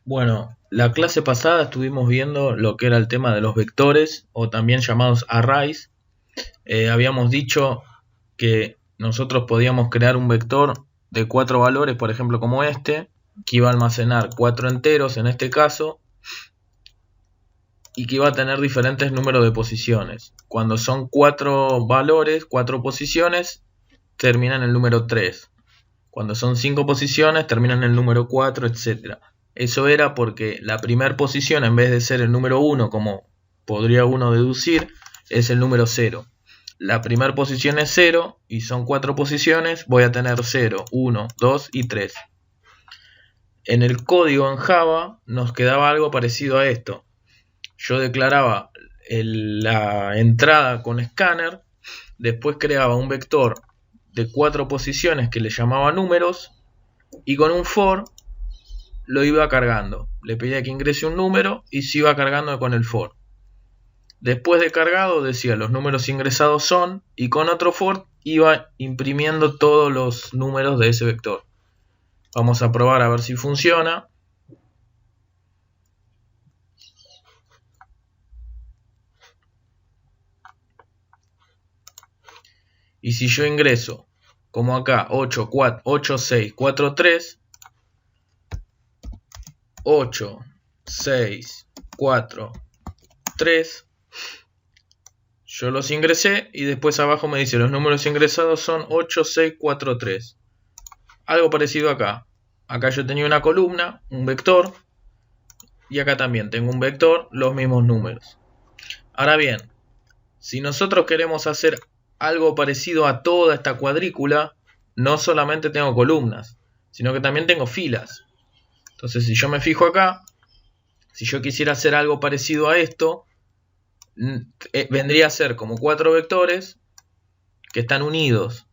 Bueno, la clase pasada estuvimos viendo lo que era el tema de los vectores o también llamados arrays. Habíamos dicho que nosotros podíamos crear un vector de 4 valores, por ejemplo como este, que iba a almacenar 4 enteros en este caso y que iba a tener diferentes números de posiciones. Cuando son 4 valores, 4 posiciones, termina en el número 3. Cuando son 5 posiciones, termina en el número 4, etc. Eso era porque la primera posición, en vez de ser el número 1, como podría uno deducir, es el número 0. La primera posición es 0 y son 4 posiciones, voy a tener 0, 1, 2 y 3. En el código en Java nos quedaba algo parecido a esto. Yo declaraba la entrada con scanner, después creaba un vector de 4 posiciones que le llamaba números y con un for lo iba cargando. Le pedía que ingrese un número y se iba cargando con el for. Después de cargado decía los números ingresados son, y con otro for iba imprimiendo todos los números de ese vector. Vamos a probar a ver si funciona. Y si yo ingreso, como acá, 8, 6, 4, 3, 8, 6, 4, 3, yo los ingresé y después abajo me dice los números ingresados son 8, 6, 4, 3. Algo parecido acá. Acá yo tenía una columna, un vector, y acá también tengo un vector, los mismos números. Ahora bien, si nosotros queremos hacer algo parecido a toda esta cuadrícula, no solamente tengo columnas, sino que también tengo filas. Entonces, si yo me fijo acá, si yo quisiera hacer algo parecido a esto, vendría a ser como 4 vectores que están unidos.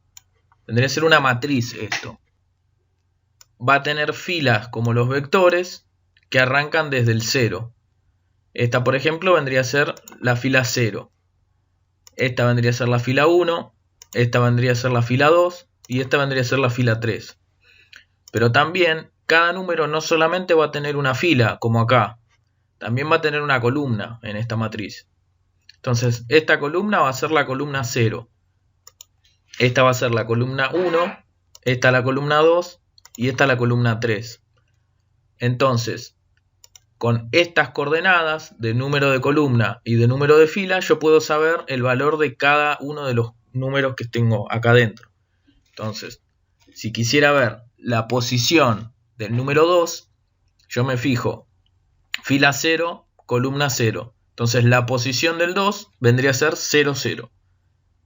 Vendría a ser una matriz esto. Va a tener filas como los vectores que arrancan desde el 0. Esta, por ejemplo, vendría a ser la fila 0. Esta vendría a ser la fila 1, esta vendría a ser la fila 2 y esta vendría a ser la fila 3. Pero también cada número no solamente va a tener una fila, como acá, también va a tener una columna en esta matriz. Entonces, esta columna va a ser la columna 0. Esta va a ser la columna 1, esta la columna 2 y esta la columna 3. Entonces, con estas coordenadas de número de columna y de número de fila, yo puedo saber el valor de cada uno de los números que tengo acá dentro. Entonces, si quisiera ver la posición del número 2, yo me fijo fila 0, columna 0. Entonces la posición del 2 vendría a ser 0, 0.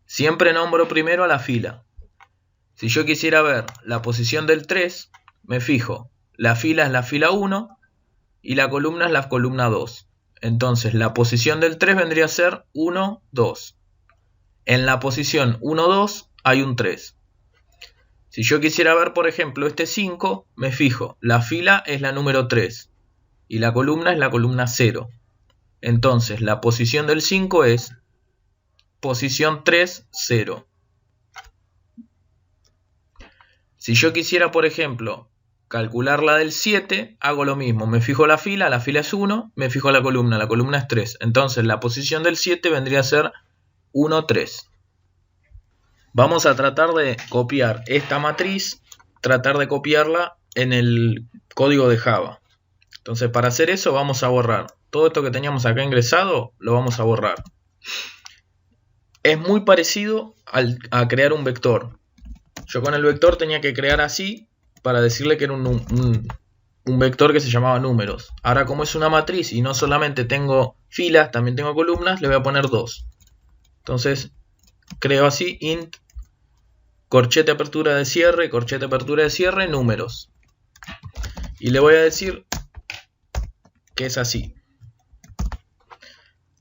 Siempre nombro primero a la fila. Si yo quisiera ver la posición del 3, me fijo, la fila es la fila 1 y la columna es la columna 2. Entonces la posición del 3 vendría a ser 1, 2. En la posición 1, 2 hay un 3. Si yo quisiera ver, por ejemplo, este 5, me fijo, la fila es la número 3 y la columna es la columna 0. Entonces la posición del 5 es posición 3, 0. Si yo quisiera, por ejemplo, calcular la del 7, hago lo mismo. Me fijo la fila es 1, me fijo la columna es 3. Entonces la posición del 7 vendría a ser 1, 3. Vamos a tratar de copiar esta matriz, tratar de copiarla en el código de Java. Entonces, para hacer eso vamos a borrar todo esto que teníamos acá ingresado, lo vamos a borrar. Es muy parecido a crear un vector. Yo con el vector tenía que crear así para decirle que era un vector que se llamaba números. Ahora, como es una matriz y no solamente tengo filas, también tengo columnas, le voy a poner 2. Entonces, creo así, int corchete apertura de cierre, números. Y le voy a decir que es así.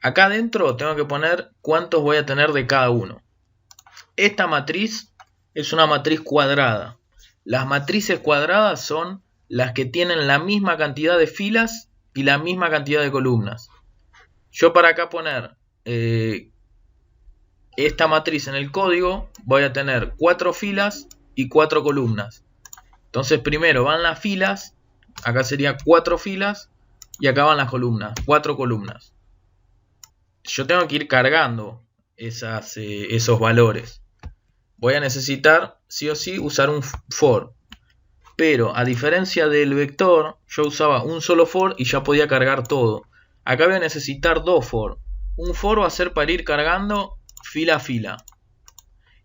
Acá adentro tengo que poner cuántos voy a tener de cada uno. Esta matriz es una matriz cuadrada. Las matrices cuadradas son las que tienen la misma cantidad de filas y la misma cantidad de columnas. Yo para acá poner esta matriz en el código voy a tener 4 filas y 4 columnas. Entonces primero van las filas, Acá sería 4 filas y acá van las columnas, 4 columnas. Yo tengo que ir cargando esos valores. Voy a necesitar sí o sí usar un for. Pero a diferencia del vector, yo usaba un solo for y ya podía cargar todo. Acá voy a necesitar 2 for. Un for va a ser para ir cargando fila a fila.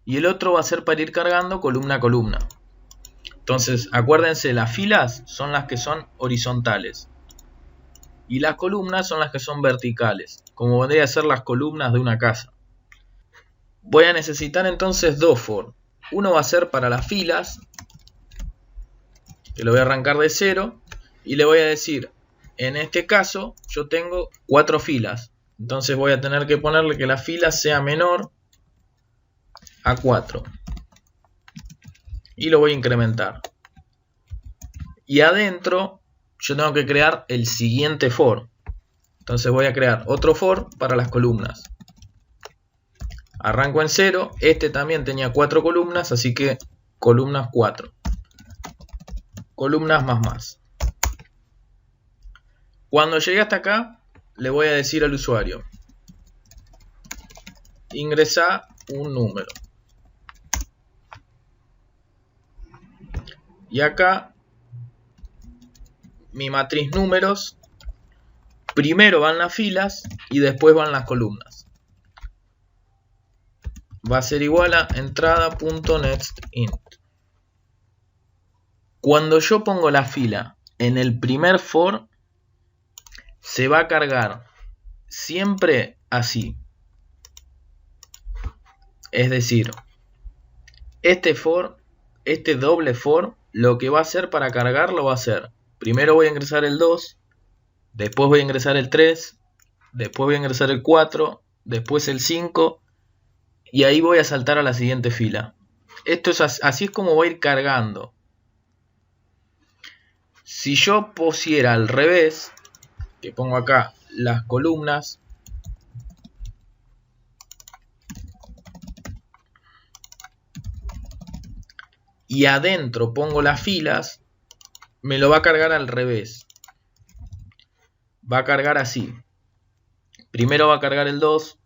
Y el otro va a ser para ir cargando columna a columna. Entonces, acuérdense, las filas son las que son horizontales. Y las columnas son las que son verticales, como vendría a ser las columnas de una casa. Voy a necesitar entonces 2 for. Uno va a ser para las filas, que lo voy a arrancar de 0. Y le voy a decir, en este caso, yo tengo 4 filas. Entonces voy a tener que ponerle que la fila sea menor a 4. Y lo voy a incrementar. Y adentro yo tengo que crear el siguiente for. Entonces voy a crear otro for para las columnas. Arranco en 0. Este también tenía 4 columnas, así que columnas 4. Columnas más. Cuando llegue hasta acá, le voy a decir al usuario: ingresa un número. Y acá, mi matriz números, primero van las filas y después van las columnas. Va a ser igual a entrada.nextInt. Cuando yo pongo la fila en el primer for, se va a cargar siempre así. Es decir, este doble for, lo que va a hacer para cargarlo va a ser: primero voy a ingresar el 2, después voy a ingresar el 3, después voy a ingresar el 4, después el 5, y ahí voy a saltar a la siguiente fila. Así es como voy a ir cargando. Si yo pusiera al revés, que pongo acá las columnas, y adentro pongo las filas, me lo va a cargar al revés. Va a cargar así. Primero va a cargar el 2,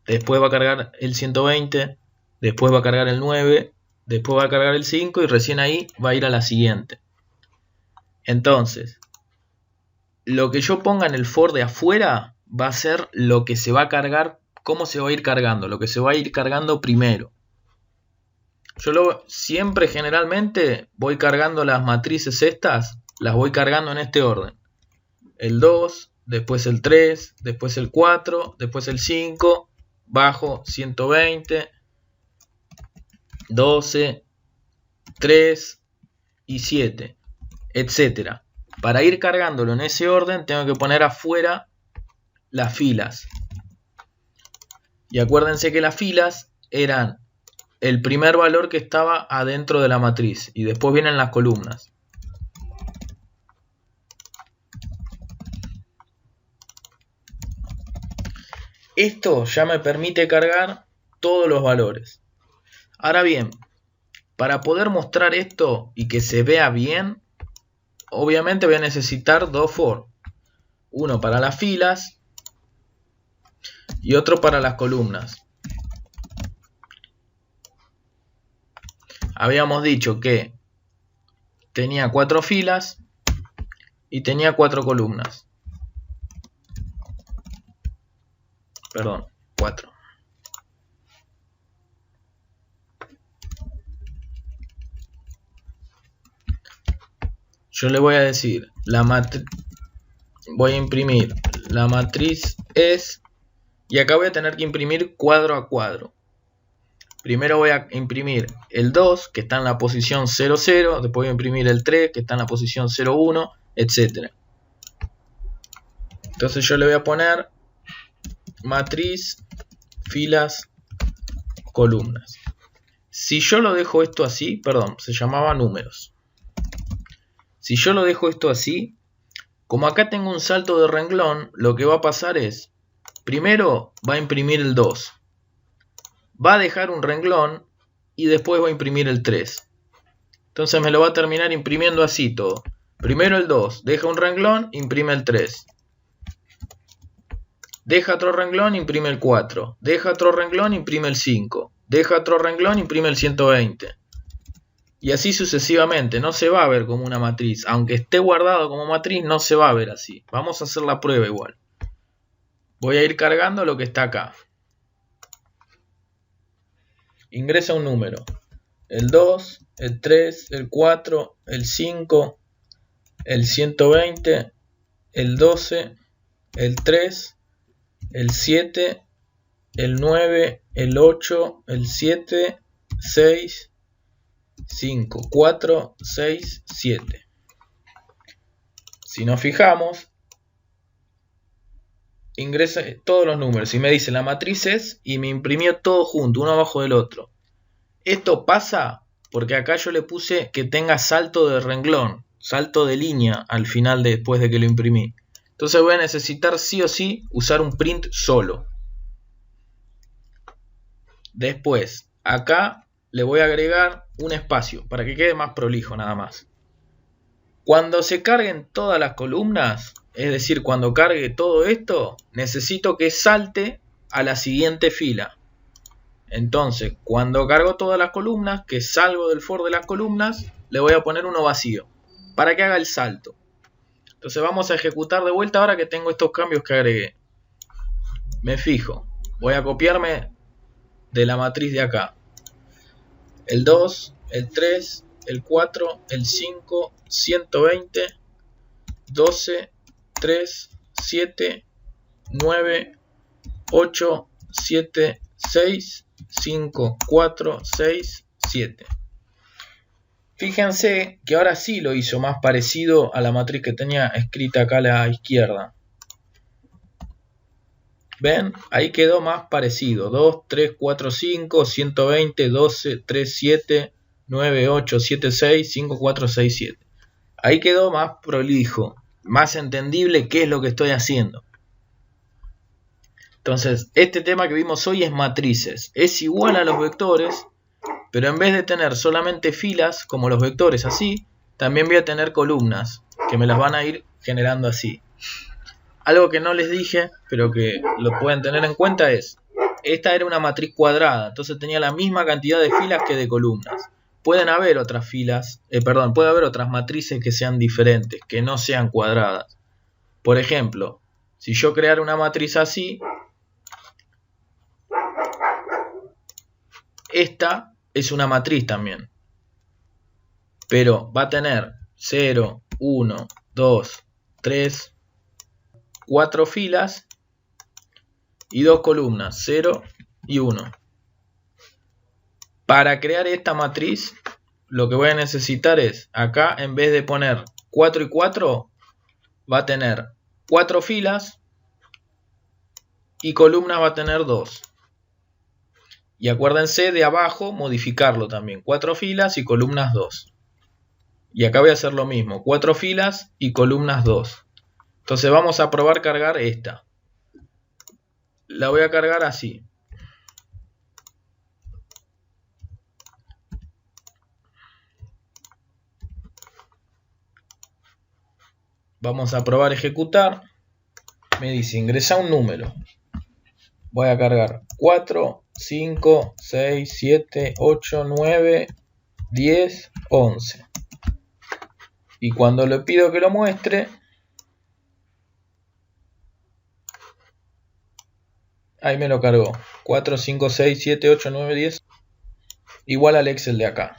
después va a cargar el 120, después va a cargar el 9, después va a cargar el 5 y recién ahí va a ir a la siguiente. Entonces, lo que yo ponga en el for de afuera va a ser lo que se va a cargar, cómo se va a ir cargando, lo que se va a ir cargando primero. Yo siempre generalmente voy cargando las matrices estas, las voy cargando en este orden. El 2, después el 3, después el 4, después el 5, bajo 120, 12, 3 y 7, etc. Para ir cargándolo en ese orden tengo que poner afuera las filas. Y acuérdense que las filas eran el primer valor que estaba adentro de la matriz y después vienen las columnas. Esto ya me permite cargar todos los valores. Ahora bien, para poder mostrar esto y que se vea bien, obviamente voy a necesitar 2 for. Uno para las filas y otro para las columnas. Habíamos dicho que tenía 4 filas y tenía 4 columnas. Perdón, 4. Yo le voy a decir, voy a imprimir la matriz es, y acá voy a tener que imprimir cuadro a cuadro. Primero voy a imprimir el 2, que está en la posición 0, 0. Después voy a imprimir el 3, que está en la posición 0, 1, etc. Entonces yo le voy a poner matriz, filas, columnas. Si yo lo dejo esto así, perdón, se llamaba números. Si yo lo dejo esto así, como acá tengo un salto de renglón, lo que va a pasar es, primero va a imprimir el 2. Va a dejar un renglón y después va a imprimir el 3. Entonces me lo va a terminar imprimiendo así todo. Primero el 2, deja un renglón, imprime el 3. Deja otro renglón, imprime el 4. Deja otro renglón, imprime el 5. Deja otro renglón, imprime el 120. Y así sucesivamente. No se va a ver como una matriz. Aunque esté guardado como matriz, no se va a ver así. Vamos a hacer la prueba igual. Voy a ir cargando lo que está acá. Ingresa un número. El 2, el 3, el 4, el 5, el 120, el 12, el 3, el 7, el 9, el 8, el 7, 6, 5, 4, 6, 7. Si nos fijamos, ingresa todos los números y me dice la matriz es, y me imprimió todo junto, uno abajo del otro. Esto pasa porque acá yo le puse que tenga salto de renglón, salto de línea al final después de que lo imprimí. Entonces voy a necesitar sí o sí usar un print solo. Después, acá le voy a agregar un espacio para que quede más prolijo nada más. Cuando se carguen todas las columnas, es decir, cuando cargue todo esto, necesito que salte a la siguiente fila. Entonces, cuando cargo todas las columnas, que salgo del for de las columnas, le voy a poner uno vacío, para que haga el salto. Entonces vamos a ejecutar de vuelta ahora que tengo estos cambios que agregué. Me fijo, voy a copiarme de la matriz de acá. El 2, el 3, el 4, el 5, 120, 12, 3, 7, 9, 8, 7, 6, 5, 4, 6, 7. Fíjense que ahora sí lo hizo más parecido a la matriz que tenía escrita acá a la izquierda. ¿Ven? Ahí quedó más parecido. 2, 3, 4, 5, 120, 12, 3, 7, 9, 8, 7, 6, 5, 4, 6, 7. Ahí quedó más prolijo, más entendible qué es lo que estoy haciendo. Entonces, este tema que vimos hoy es matrices. Es igual a los vectores, pero en vez de tener solamente filas, como los vectores así, también voy a tener columnas, que me las van a ir generando así. Algo que no les dije, pero que lo pueden tener en cuenta es, esta era una matriz cuadrada, entonces tenía la misma cantidad de filas que de columnas. Pueden haber otras puede haber otras matrices que sean diferentes, que no sean cuadradas. Por ejemplo, si yo creara una matriz así, esta es una matriz también, pero va a tener 0, 1, 2, 3, 4 filas y 2 columnas, 0 y 1. Para crear esta matriz, lo que voy a necesitar es, acá en vez de poner 4 y 4, va a tener 4 filas y columnas va a tener 2. Y acuérdense de abajo modificarlo también, 4 filas y columnas 2. Y acá voy a hacer lo mismo, 4 filas y columnas 2. Entonces vamos a probar cargar esta. La voy a cargar así. Vamos a probar ejecutar. Me dice ingresa un número. Voy a cargar 4, 5, 6, 7, 8, 9, 10, 11. Y cuando le pido que lo muestre, ahí me lo cargó. 4, 5, 6, 7, 8, 9, 10. Igual al Excel de acá.